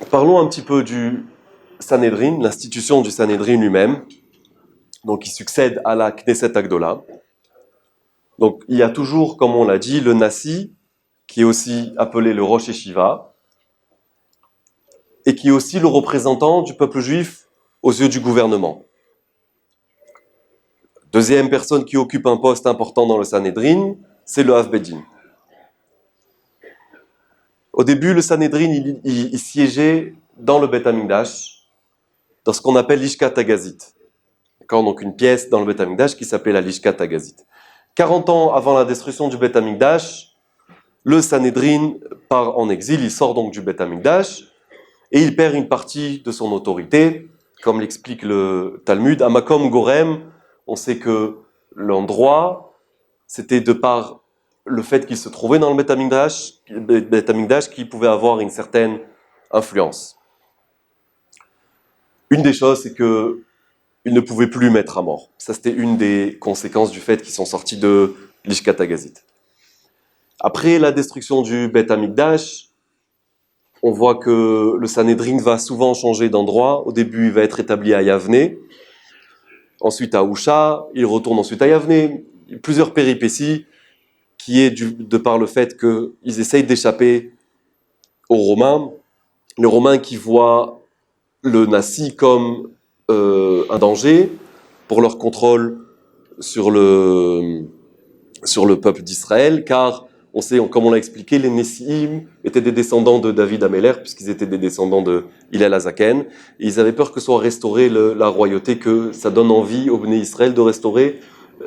Parlons un petit peu du Sanhédrin, l'institution du Sanhédrin lui-même, donc qui succède à la Knesset Agdola. Donc il y a toujours, comme on l'a dit, le Nasi, qui est aussi appelé le Rosh Yeshiva, et qui est aussi le représentant du peuple juif aux yeux du gouvernement. Deuxième personne qui occupe un poste important dans le Sanhédrin, c'est le Hav Bedin. Au début, le Sanhédrin, il siégeait dans le Beth Amikdash, dans ce qu'on appelle l'Ishkat Agazit. D'accord, donc une pièce dans le Beth Amikdash qui s'appelait la l'Ishkat Agazit. 40 ans avant la destruction du Beth Amikdash, le Sanhédrin part en exil, il sort donc du Beth Amikdash, et il perd une partie de son autorité, comme l'explique le Talmud. À Makom Gorem, on sait que l'endroit, c'était de par le fait qu'il se trouvait dans le Beth Amikdash qui pouvait avoir une certaine influence. Une des choses, c'est que il ne pouvait plus mettre à mort. Ça, c'était une des conséquences du fait qu'ils sont sortis de l'Ishkat Agazit. Après la destruction du Beth Amikdash, on voit que le Sanhédrin va souvent changer d'endroit. Au début, il va être établi à Yavne, ensuite à Ousha, il retourne ensuite à Yavne. Plusieurs péripéties qui est de par le fait qu'ils essayent d'échapper aux Romains. Les Romains qui voient le Nasi comme un danger pour leur contrôle sur le peuple d'Israël, car on sait, comme on l'a expliqué, les Nessiim étaient des descendants de David Améler, puisqu'ils étaient des descendants de Hillel Azaken, et ils avaient peur que soit restaurée la royauté, que ça donne envie au Bnei Israël de restaurer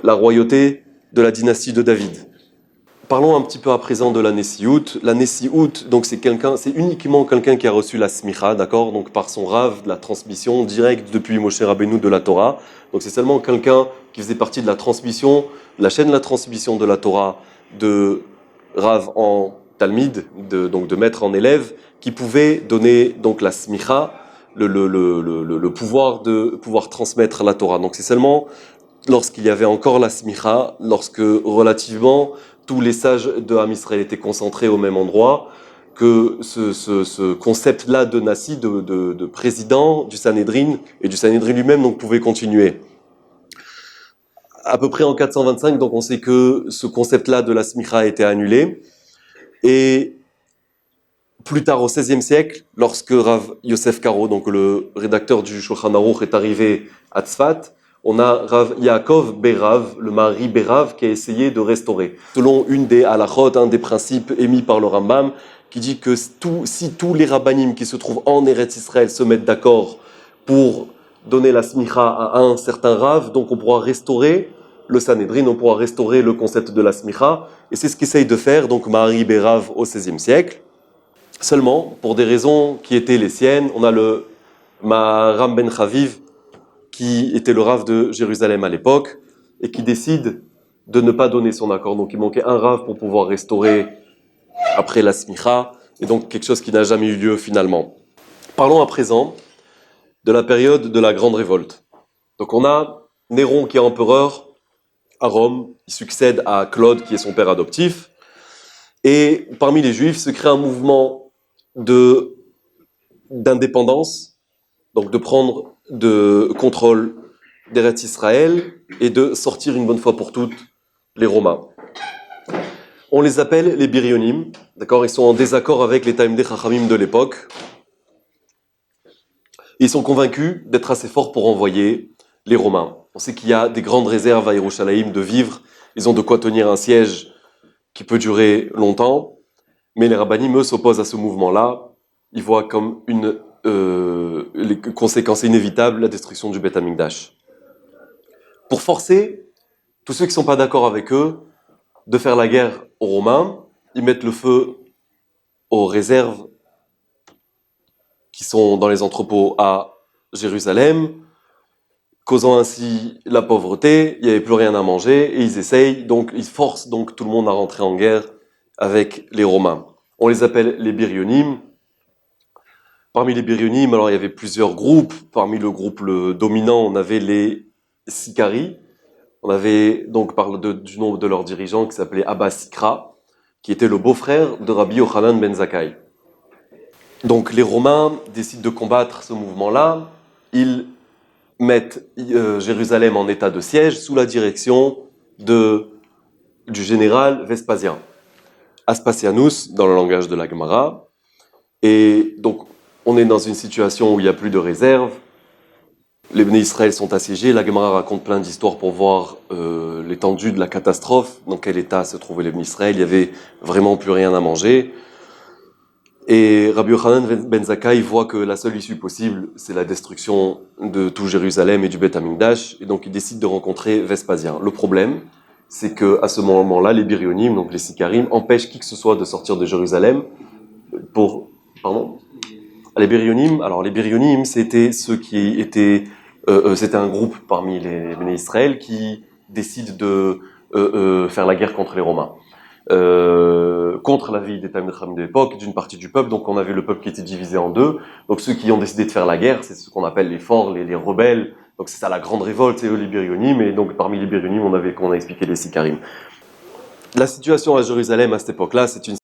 la royauté de la dynastie de David. Parlons un petit peu à présent de la Nessiout. La Nessiout, donc c'est uniquement quelqu'un qui a reçu la Smicha, d'accord, donc par son Rav, la transmission directe depuis Moshe Rabbeinu de la Torah. Donc c'est seulement quelqu'un qui faisait partie de la transmission, la chaîne de la transmission de la Torah de Rav en Talmid, donc de maître en élève, qui pouvait donner donc la Smicha, le pouvoir de pouvoir transmettre la Torah. Donc c'est seulement lorsqu'il y avait encore la Smicha, lorsque relativement tous les sages de Ham Israël étaient concentrés au même endroit, que ce concept-là de Nasi, de président du Sanhédrin, et du Sanhédrin lui-même, donc pouvait continuer. À peu près en 425, donc on sait que ce concept-là de la Smicha a été annulé, et plus tard au XVIe siècle, lorsque Rav Yosef Karo, donc le rédacteur du Shulchan Aruch, est arrivé à Tzfat, on a Rav Yaakov Berav, le mari Berav, qui a essayé de restaurer. Selon une des halachot, un des principes émis par le Rambam, qui dit que si tous les rabbanim qui se trouvent en Eretz Israël se mettent d'accord pour donner la smicha à un certain Rav, donc on pourra restaurer le Sanhédrin, on pourra restaurer le concept de la smicha, et c'est ce qu'essaye de faire donc Mari Berav au XVIe siècle. Seulement, pour des raisons qui étaient les siennes, on a le Maharam ben Chaviv, qui était le Rav de Jérusalem à l'époque, et qui décide de ne pas donner son accord. Donc il manquait un Rav pour pouvoir restaurer après la Smicha, et donc quelque chose qui n'a jamais eu lieu finalement. Parlons à présent de la période de la Grande Révolte. Donc on a Néron qui est empereur à Rome, il succède à Claude qui est son père adoptif, et parmi les Juifs se crée un mouvement d'indépendance, donc de prendre de contrôle d'Eretz Israël et de sortir une bonne fois pour toutes les Romains. On les appelle les Birionim, d'accord, ils sont en désaccord avec les Talmidei Chachamim de l'époque. Ils sont convaincus d'être assez forts pour envoyer les Romains. On sait qu'il y a des grandes réserves à Yerushalayim de vivres, ils ont de quoi tenir un siège qui peut durer longtemps, mais les rabbanim, eux, s'opposent à ce mouvement-là. Ils voient comme les conséquences inévitables la destruction du Beth Amikdash. Pour forcer tous ceux qui ne sont pas d'accord avec eux de faire la guerre aux Romains, ils mettent le feu aux réserves qui sont dans les entrepôts à Jérusalem, causant ainsi la pauvreté, il n'y avait plus rien à manger, et ils forcent donc tout le monde à rentrer en guerre avec les Romains. On les appelle les Birionim. Parmi les Birionim, alors il y avait plusieurs groupes. Parmi le groupe dominant, on avait les Sicari. On avait donc du nom de leur dirigeant qui s'appelait Abba Sikra, qui était le beau-frère de Rabbi Yochanan ben Zakkai. Donc les Romains décident de combattre ce mouvement-là. Ils mettent Jérusalem en état de siège sous la direction du général Vespasien. Aspasianus, dans le langage de la Gemara. Et donc, on est dans une situation où il n'y a plus de réserve. Les Béné Israël sont assiégés. La Gemara raconte plein d'histoires pour voir l'étendue de la catastrophe. Dans quel état se trouvaient les Béné Israël. Il n'y avait vraiment plus rien à manger. Et Rabbi Yochanan ben Zakkai voit que la seule issue possible, c'est la destruction de tout Jérusalem et du Beth Amikdash. Et donc, il décide de rencontrer Vespasien. Le problème, c'est qu'à ce moment-là, les Birionim, donc les Sikarim, empêchent qui que ce soit de sortir de Jérusalem pour... Pardon ? Les Birionim, c'était ceux qui étaient... c'était un groupe parmi les Béné Israël qui décide de faire la guerre contre les Romains. Contre l'avis des Talmid Chachamim de l'époque, d'une partie du peuple. Donc on avait le peuple qui était divisé en deux. Donc ceux qui ont décidé de faire la guerre, c'est ce qu'on appelle les forts, les rebelles. Donc c'est ça la grande révolte, c'est eux les Birionim. Et donc parmi les Birionim, on a expliqué les Sikarim. La situation à Jérusalem à cette époque-là, c'est une